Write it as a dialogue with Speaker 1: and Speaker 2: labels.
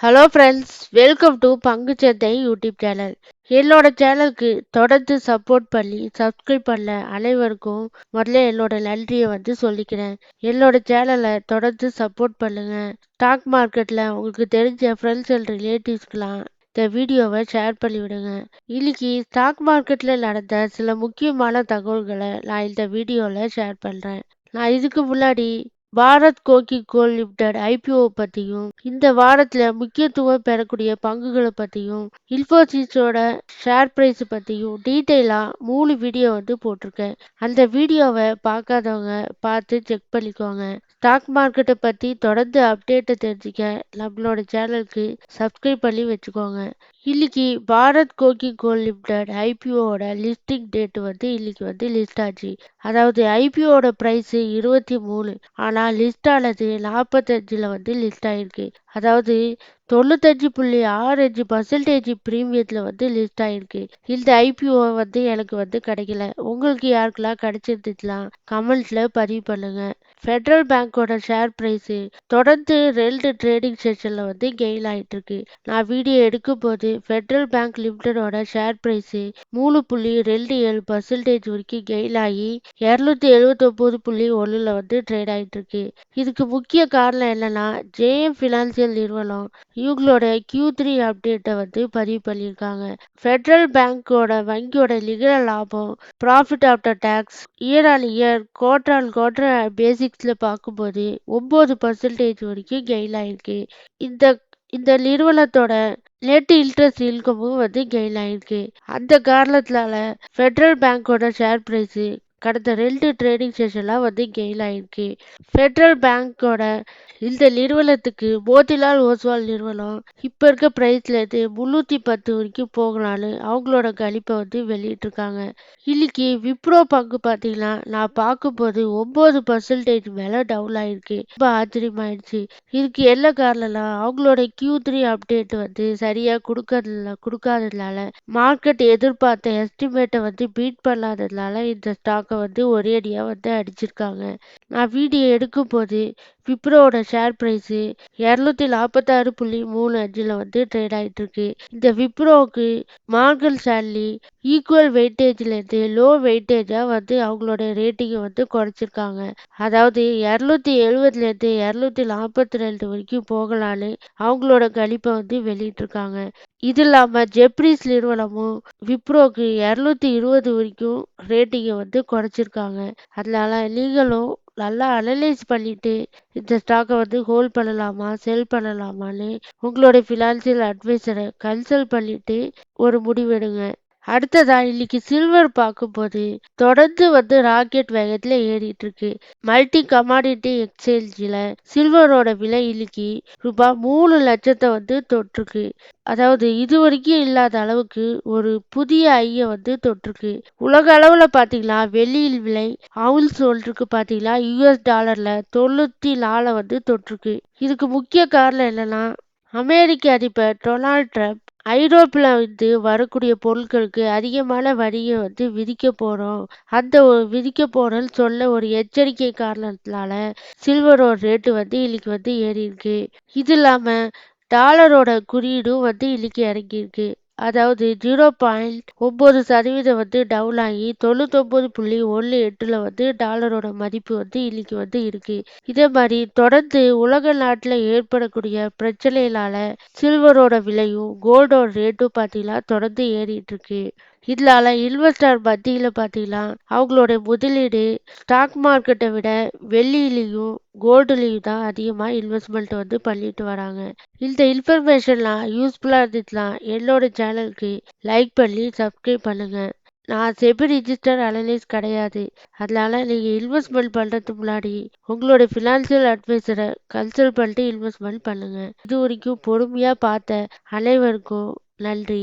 Speaker 1: Hello friends, welcome to பங்குச்சந்தை YouTube channel. என்னோட சேனலுக்கு தொடர்ந்து சப்போர்ட் பண்ணி சப்ஸ்கிரைப் பண்ண அனைவருக்கும் முதல்ல என்னோட நன்றியை சொல்லிக்கிறேன். என்னோட சேனலை தொடர்ந்து சப்போர்ட் பண்ணுங்க. ஸ்டாக் மார்க்கெட்டில் உங்களுக்கு தெரிஞ்ச ஃப்ரெண்ட்ஸ் அண்ட் ரிலேட்டிவ்ஸ்க்கெலாம் இந்த வீடியோவை ஷேர் பண்ணி விடுங்க. இன்னைக்கு ஸ்டாக் மார்க்கெட்டில் நடந்த சில முக்கியமான தகவல்களை நான் இந்த வீடியோவில் ஷேர் பண்ணுறேன். நான் இதுக்கு முன்னாடி பாரத் கோகி கோல் லிமிடெட் ஐபிஓ பத்தியும் இந்த வாரத்துல முக்கியத்துவம் பெறக்கூடிய பங்குகளை பத்தியும் இன்ஃபோசிஸோட ஷேர் பிரைஸ் பத்தியும் டீட்டெயிலா 3 வீடியோ போட்டிருக்கேன். அந்த வீடியோவை பார்க்காதவங்க பார்த்து செக் பண்ணிக்கோங்க. ஸ்டாக் மார்க்கெட்டை பத்தி தொடர்ந்து அப்டேட்டை தெரிஞ்சுக்க நம்மளோட சேனலுக்கு சப்ஸ்கிரைப் பண்ணி வச்சுக்கோங்க. இன்னைக்கு பாரத் கோகி கோல் லிமிடெட் ஐபிஓட லிஸ்டிங் டேட் இன்னைக்கு லிஸ்ட் ஆச்சு. அதாவது ஐபிஓட பிரைஸ் 23, ஆனா லிஸ்ட் ஆனது 45ல லிஸ்ட் ஆயிருக்கு. அதாவது 95.65% பிரீமியத்தில் லிஸ்ட் ஆயிருக்கு. இந்த ஐபிஓ எனக்கு கிடைக்கல. உங்களுக்கு யாருக்கெல்லாம் கிடைச்சிருந்துச்சுலாம் கமெண்ட்ல பதிவு பண்ணுங்க. ஃபெடரல் பேங்கோட ஷேர் பிரைஸ் தொடர்ந்து 2 ட்ரேடிங் செஷன்ல கெயின் ஆயிட்டு இருக்கு. நான் வீடியோ எடுக்கும் போது ஃபெடரல் பேங்க் லிமிடெடோட ஷேர் பிரைஸ் 3.27% வரைக்கும் கெயின் ஆகி 279.1ல ட்ரேட் ஆயிட்டு இருக்கு. இதுக்கு முக்கிய காரணம் என்னன்னா, ஜேஎம் பினான்சியல் நிறுவனம் இவங்களோட Q3 அப்டேட்டை பதிவு பண்ணியிருக்காங்க. ஃபெடரல் பேங்கோட வங்கியோட நிகர லாபம் profit after tax year on year quarter on quarter பேசிக்ஸ்ல பார்க்கும்போது 9% வரைக்கும் கெயின் ஆயிருக்கு. இந்த இந்த நிறுவனத்தோட நெட் இன்ட்ரெஸ்ட் இன்கமும் கெயின் ஆயிருக்கு. அந்த காரணத்தினால ஃபெடரல் பேங்கோட ஷேர் பிரைஸ் கடந்த 2 ட்ரேடிங் செஷன்ல கெயின் ஆயிருக்கு. ஃபெடரல் பேங்கோட இந்த நிறுவனத்துக்கு மோதிலால் ஓஸ்வால் நிறுவனம் இப்ப இருக்க பிரைஸ்ல 310 வரைக்கும் போகலான்னு அவங்களோட கணிப்பை வெளியிட்டிருக்காங்க. இன்னைக்கு விப்ரோ பங்கு பார்த்தீங்கன்னா நான் பார்க்கும்போது 9% மேல டவுன் ஆயிருக்கு. ரொம்ப ஆச்சரியமாயிடுச்சு. இதுக்கு என்ன காரணம்னா, அவங்களோட Q3 அப்டேட் சரியா கொடுக்காததுனால மார்க்கெட் எதிர்பார்த்த எஸ்டிமேட்டை பீட் பண்ணாததுனால இந்த ஸ்டாக்கை ஒரேடியா அடிச்சிருக்காங்க. நான் வீடியோ எடுக்கும் போது விப்ரோட ஷேர் பிரைஸ் 246.35ல ட்ரேட் ஆயிட்டு இருக்கு. இந்த விப்ரோவுக்கு மார்கன் ஸ்டான்லி ஈக்குவல் வெயிட்டேஜ்ல இருந்து லோ வெயிட்டேஜா அவங்களோட ரேட்டிங்கை குறைச்சிருக்காங்க. அதாவது 270ல இருந்து 242 வரைக்கும் போகலான்னு அவங்களோட கணிப்பை வெளியிட்டிருக்காங்க. இது இல்லாம ஜெப்ரீஸ் நிறுவனமும் விப்ரோக்கு 220 வரைக்கும் ரேட்டிங்கை குறைச்சிருக்காங்க. அதனால நீங்களும் நல்லா அனலைஸ் பண்ணிட்டு இந்த ஸ்டாக்கை ஹோல்ட் பண்ணலாமா செல் பண்ணலாமான்னு உங்களோட ஃபினான்சியல் அட்வைசரை கன்சல்ட் பண்ணிட்டு ஒரு முடிவெடுங்க. அடுத்ததா இன்னைக்கு சில்வர் பார்க்கும்போது தொடர்ந்து ராக்கெட் வேகத்துல ஏறிட்டு இருக்கு. மல்டி கமாடிட்டி எக்ஸ்சேஞ்சில் சில்வரோட விலை இன்னைக்கு ரூபாய் 3 லட்சத்தை தொட்டிருக்கு. அதாவது இதுவரைக்கும் இல்லாத அளவுக்கு ஒரு புதிய ஐய தொட்டிருக்கு. உலக அளவுல பாத்தீங்கன்னா வெள்ளியின் விலை அவுன்ஸ் ஒன்றுக்கு பாத்தீங்கன்னா US$ 94 தொட்டிருக்கு. இதுக்கு முக்கிய காரணம் என்னன்னா, அமெரிக்க அதிபர் டொனால்ட் ட்ரம்ப் ஐரோப்பில் வரக்கூடிய பொருட்களுக்கு அதிகமான வரியை விதிக்க போறோம். அந்த விதிக்க போறோம்னு சொல்ல ஒரு எச்சரிக்கை காரணத்தினால சில்வரோட ரேட்டு இன்னைக்கு ஏறி இருக்கு. இது இல்லாம டாலரோட குறியீடும் இன்னைக்கு இறங்கியிருக்கு. அதாவது 0.9% டவுன் ஆகி 99.18ல டாலரோட மதிப்பு இன்னைக்கு இருக்கு. இதே மாதிரி தொடர்ந்து உலக நாட்டுல ஏற்படக்கூடிய பிரச்சனையினால சில்வரோட விலையும் கோல்டோட ரேட்டும் பாத்தீங்கன்னா தொடர்ந்து ஏறிட்டு இருக்கு. இதனால இன்வெஸ்டர் மத்தியில பாத்தீங்கன்னா அவங்களோட முதலீடு ஸ்டாக் மார்க்கெட்டை விட வெள்ளியிலையும் கோல்டுலையும் தான் அதிகமா இன்வெஸ்ட்மெண்ட் பண்ணிட்டு வராங்க. இந்த இன்ஃபர்மேஷன்லாம் யூஸ்ஃபுல்லா இருந்துச்சுன்னா என்னோட சேனலுக்கு லைக் பண்ணி சப்ஸ்கிரைப் பண்ணுங்க. நான் செபி ரிஜிஸ்டர் அனலிஸ்ட் கிடையாது. அதனால நீங்க இன்வெஸ்ட்மெண்ட் பண்றதுக்கு முன்னாடி உங்களோட ஃபினான்சியல் அட்வைசரை கன்சல்ட் பண்ணிட்டு இன்வெஸ்ட்மெண்ட் பண்ணுங்க. இது வரைக்கும் பொறுமையா பார்த்த அனைவருக்கும் நன்றி.